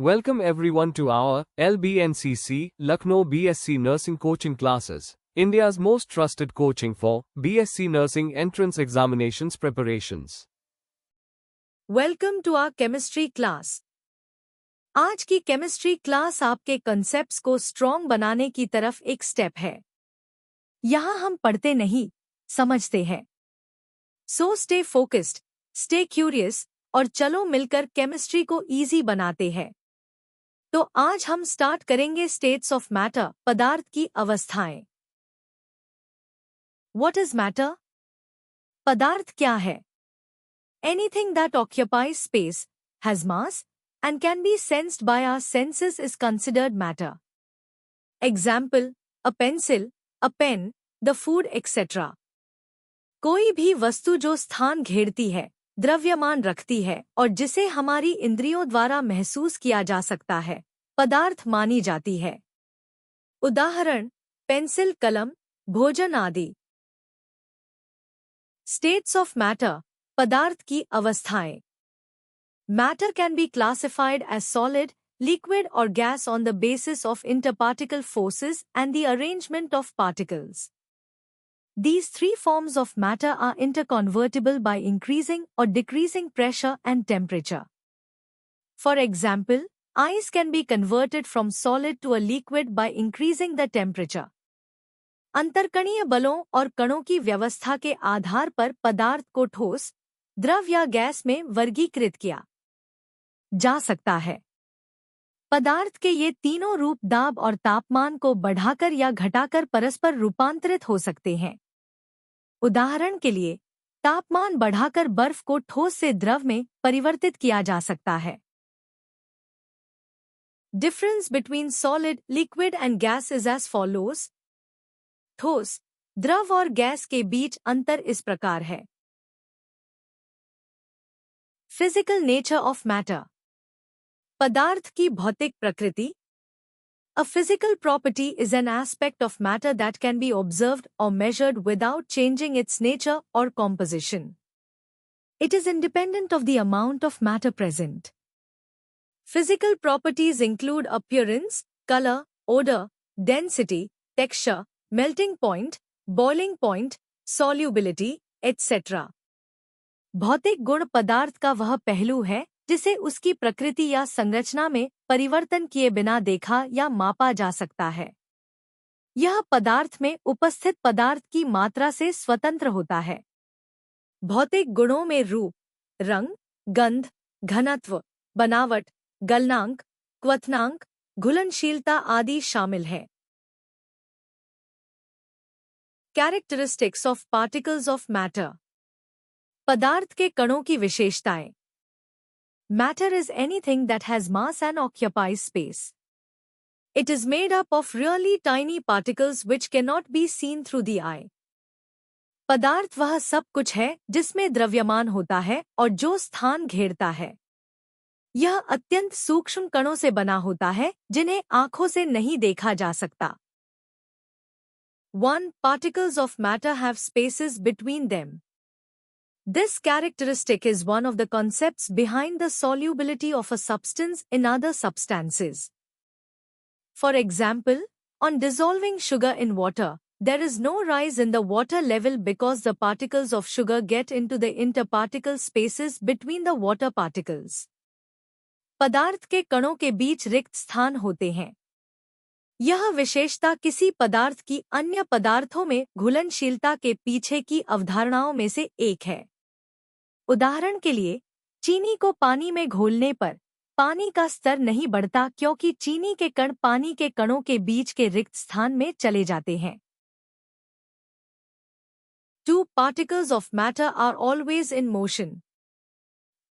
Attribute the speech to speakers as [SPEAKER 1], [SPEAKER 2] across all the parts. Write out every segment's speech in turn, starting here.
[SPEAKER 1] Welcome everyone to our LBNCC Lucknow BSc Nursing Coaching Classes, India's most trusted coaching for BSc Nursing entrance examinations preparations.
[SPEAKER 2] Welcome to our chemistry class. आज की chemistry class आपके concepts को strong बनाने की तरफ एक step है। यहाँ हम पढ़ते नहीं, समझते हैं। So stay focused, stay curious और चलो मिलकर केमिस्ट्री को इजी बनाते हैं। तो आज हम स्टार्ट करेंगे स्टेट्स ऑफ मैटर, पदार्थ की अवस्थाएं। What is matter? पदार्थ क्या है? Anything that occupies space, has mass, and can be sensed by our senses is considered matter. Example, a pencil, a pen, the food, etc. कोई भी वस्तु जो स्थान घेरती है, द्रव्यमान रखती है और जिसे हमारी इंद्रियों द्वारा महसूस किया जा सकता है, पदार्थ मानी जाती है। उदाहरण, पेंसिल, कलम, भोजन आदि। States of matter, पदार्थ की अवस्थाएं। Matter can be classified as solid, liquid or gas on the basis of interparticle forces and the arrangement of particles. These three forms of matter are interconvertible by increasing or decreasing pressure and temperature. For example, ice can be converted from solid to a liquid by increasing the temperature. अंतरकणीय बलों और कणों की व्यवस्था के आधार पर पदार्थ को ठोस, द्रव या गैस में वर्गीकृत किया जा सकता है। पदार्थ के ये तीनों रूप दाब और तापमान को बढ़ाकर या घटाकर परस्पर रूपांतरित हो सकते हैं। उदाहरण के लिए, तापमान बढ़ाकर बर्फ को ठोस से द्रव में परिवर्तित किया जा सकता है। Difference between solid, liquid and gas is as follows. ठोस, द्रव और गैस के बीच अंतर इस प्रकार है। फिजिकल नेचर ऑफ मैटर, पदार्थ की भौतिक प्रकृति। A physical property is an aspect of matter that can be observed or measured without changing its nature or composition. It is independent of the amount of matter present. Physical properties include appearance, color, odor, density, texture, melting point, boiling point, solubility, etc. भौतिक गुण पदार्थ का वह पहलू है जिसे उसकी प्रकृति या संरचना में परिवर्तन किए बिना देखा या मापा जा सकता है। यह पदार्थ में उपस्थित पदार्थ की मात्रा से स्वतंत्र होता है। भौतिक गुणों में रूप, रंग, गंध, घनत्व, बनावट, गलनांक, क्वथनांक, घुलनशीलता आदि शामिल है। Characteristics of particles of matter, पदार्थ के कणों की विशेषताएं। Matter is anything that has mass and occupies space. It is made up of really tiny particles which cannot be seen through the eye. पदार्थ वह सब कुछ है जिसमें द्रव्यमान होता है और जो स्थान घेरता है। यह अत्यंत सूक्ष्म कणों से बना होता है जिन्हें आंखों से नहीं देखा जा सकता। 1. Particles of matter have spaces between them. This characteristic is one of the concepts behind the solubility of a substance in other substances. For example, on dissolving sugar in water, there is no rise in the water level because the particles of sugar get into the interparticle spaces between the water particles. पदार्थ के कणों के बीच रिक्त स्थान होते हैं। यह विशेषता किसी पदार्थ की अन्य पदार्थों में घुलनशीलता के पीछे की अवधारणाओं में से एक है। उदाहरण के लिए, चीनी को पानी में घोलने पर पानी का स्तर नहीं बढ़ता क्योंकि चीनी के कण पानी के कणों के बीच के रिक्त स्थान में चले जाते हैं। 2. Particles of matter are always in motion.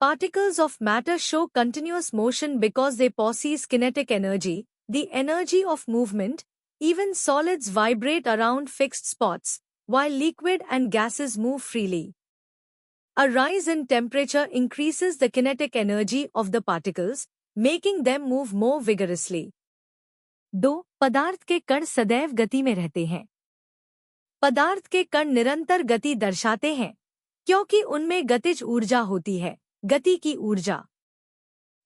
[SPEAKER 2] Particles of matter show continuous motion because they possess kinetic energy, the energy of movement. Even solids vibrate around fixed spots, while liquid and gases move freely. A rise in temperature increases the kinetic energy of the particles, making them move more vigorously. 2. पदार्थ के कण सदैव गति में रहते हैं। पदार्थ के कण निरंतर गति दर्शाते हैं क्योंकि उनमें गतिज ऊर्जा होती है, गति की ऊर्जा।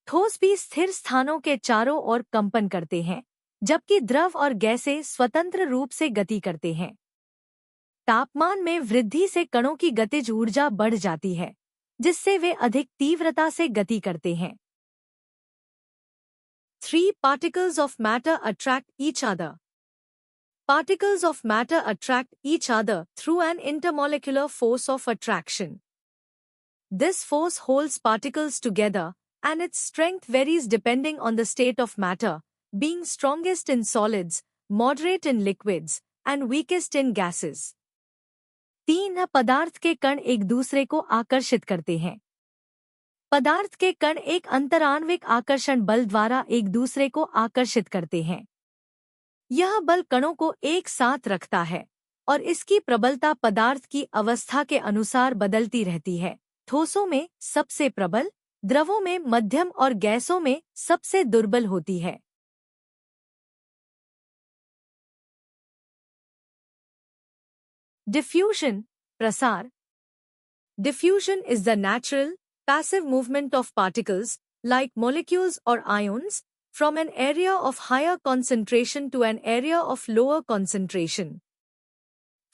[SPEAKER 2] ठोस भी स्थिर स्थानों के चारों ओर कंपन करते हैं, जबकि द्रव और गैसें स्वतंत्र रूप से गति करते हैं। तापमान में वृद्धि से कणों की गतिज ऊर्जा बढ़ जाती है, जिससे वे अधिक तीव्रता से गति करते हैं। 3 particles of matter attract each other. Particles of matter attract each other through an intermolecular force of attraction. This force holds particles together, and its strength varies depending on the state of matter, being strongest in solids, moderate in liquids, and weakest in gases. 3 पदार्थ के कण एक दूसरे को आकर्षित करते हैं। पदार्थ के कण एक अंतराण्विक आकर्षण बल द्वारा एक दूसरे को आकर्षित करते हैं। यह बल कणों को एक साथ रखता है और इसकी प्रबलता पदार्थ की अवस्था के अनुसार बदलती रहती है। ठोसों में सबसे प्रबल, द्रवों में मध्यम और गैसों में सबसे दुर्बल होती है। डिफ्यूजन, प्रसार। Diffusion is the natural, passive movement of particles, like molecules or ions, from an area of higher concentration to an area of lower concentration.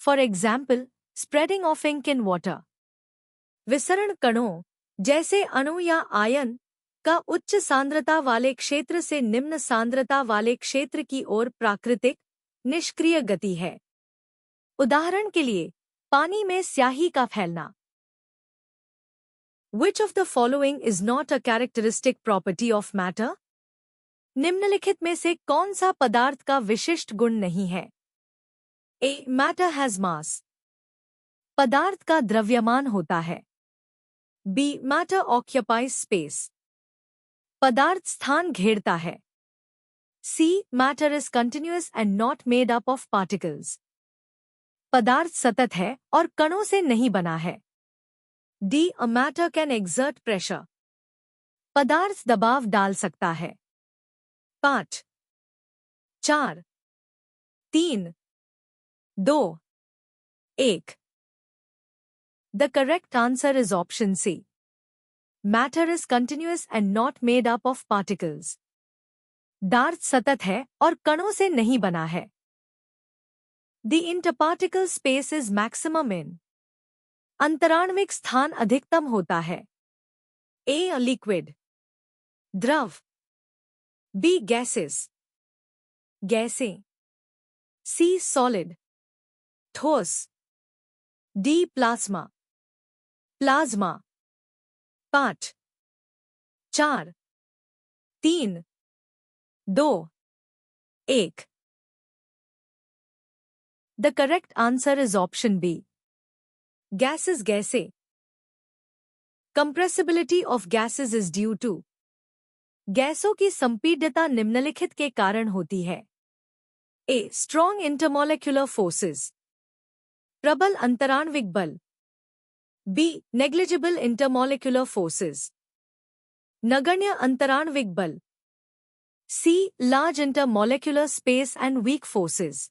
[SPEAKER 2] For example, spreading of ink in water. विसरण कणों, जैसे अणु या ion, का उच्च सांद्रता वाले क्षेत्र से निम्न सांद्रता वाले क्षेत्र की ओर प्राकृतिक, निष्क्रिय गति है। उदाहरण के लिए, पानी में स्याही का फैलना। Which of the following is not a characteristic property of matter? निम्नलिखित में से कौन सा पदार्थ का विशिष्ट गुण नहीं है? A. Matter has mass. पदार्थ का द्रव्यमान होता है। B. Matter occupies space. पदार्थ स्थान घेरता है। C. Matter is continuous and not made up of particles. पदार्थ सतत है और कणों से नहीं बना है। D. A matter can exert pressure. पदार्थ दबाव डाल सकता है। 5, 4, 3, 2, 1. The correct answer is option C. Matter is continuous and not made up of particles. पदार्थ सतत है और कणों से नहीं बना है। The interparticle space is maximum in. अंतराण्विक स्थान अधिकतम होता है। A. A liquid. द्रव। B. Gases. गैसें। C. Solid. ठोस। D. Plasma. Plasma. 5, 4, 3, 2, 1. The correct answer is option B. Gases गैसें. Compressibility of gases is due to. गैसों की संपीड्यता निम्नलिखित के कारण होती है। A. Strong intermolecular forces. प्रबल अंतराण्विक बल। B. Negligible intermolecular forces. नगण्य अंतराण्विक बल। C. Large intermolecular space and weak forces.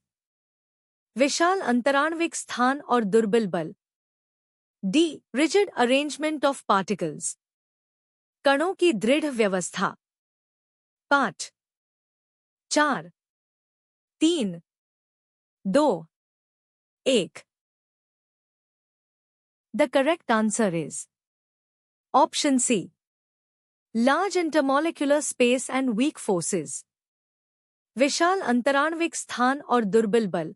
[SPEAKER 2] विशाल अंतराण्विक स्थान और दुर्बल बल। D. Rigid arrangement of particles. कणों की दृढ़ व्यवस्था। 5, 4, 3, 2, 1. The correct answer is option C. Large intermolecular space and weak forces. विशाल अंतराण्विक स्थान और दुर्बल बल।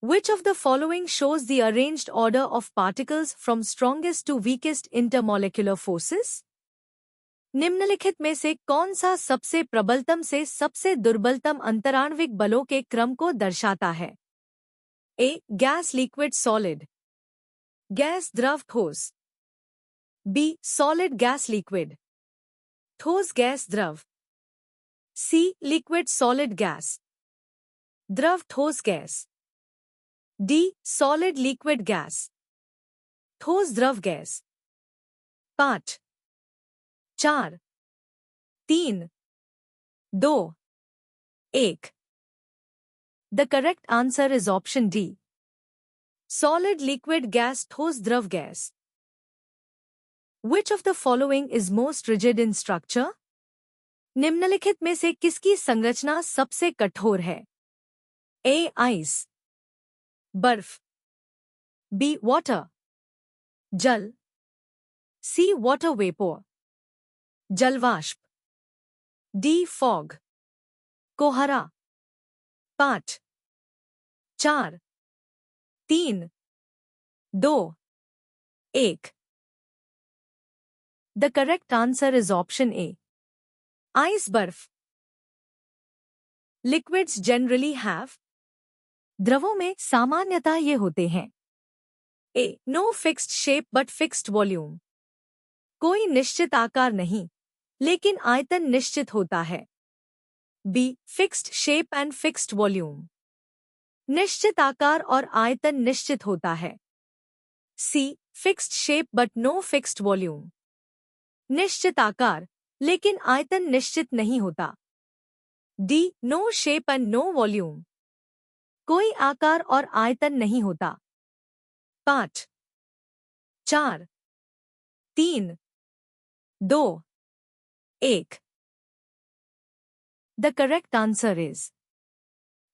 [SPEAKER 2] Which of the following shows the arranged order of particles from strongest to weakest intermolecular forces? निम्नलिखित में से कौन सा सबसे प्रबलतम से सबसे दुर्बलतम अंतराण्विक बलों के क्रम को दर्शाता है? A. Gas liquid solid. Gas द्रव ठोस। B. Solid gas liquid. ठोस गैस द्रव। C. Liquid solid gas. द्रव ठोस gas. D. Solid liquid gas. ठोस द्रव gas. 5, 4, 3, 2, 1. The correct answer is option D. Solid liquid gas ठोस द्रव gas. Which of the following is most rigid in structure? निम्नलिखित में से किसकी संरचना सबसे कठोर है? A. Ice, बर्फ. B. Water, जल. C. Water vapor, जलवाष्प. D. Fog, कोहरा. 5, 4, 3, 2, 1. The correct answer is option A. Ice, बर्फ. Liquids generally have. द्रवों में सामान्यतः ये होते हैं. A. No fixed shape but fixed volume. कोई निश्चित आकार नहीं, लेकिन आयतन निश्चित होता है. B. Fixed shape and fixed volume. निश्चित आकार और आयतन निश्चित होता है. C. Fixed shape but no fixed volume. निश्चित आकार, लेकिन आयतन निश्चित नहीं होता. D. No shape and no volume. कोई आकार और आयतन नहीं होता. 5, 4, 3, 2, 1. The correct answer is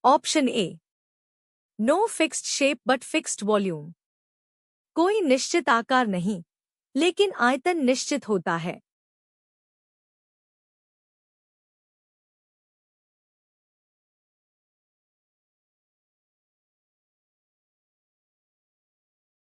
[SPEAKER 2] option A. No fixed shape but fixed volume. कोई निश्चित आकार नहीं, लेकिन आयतन निश्चित होता है.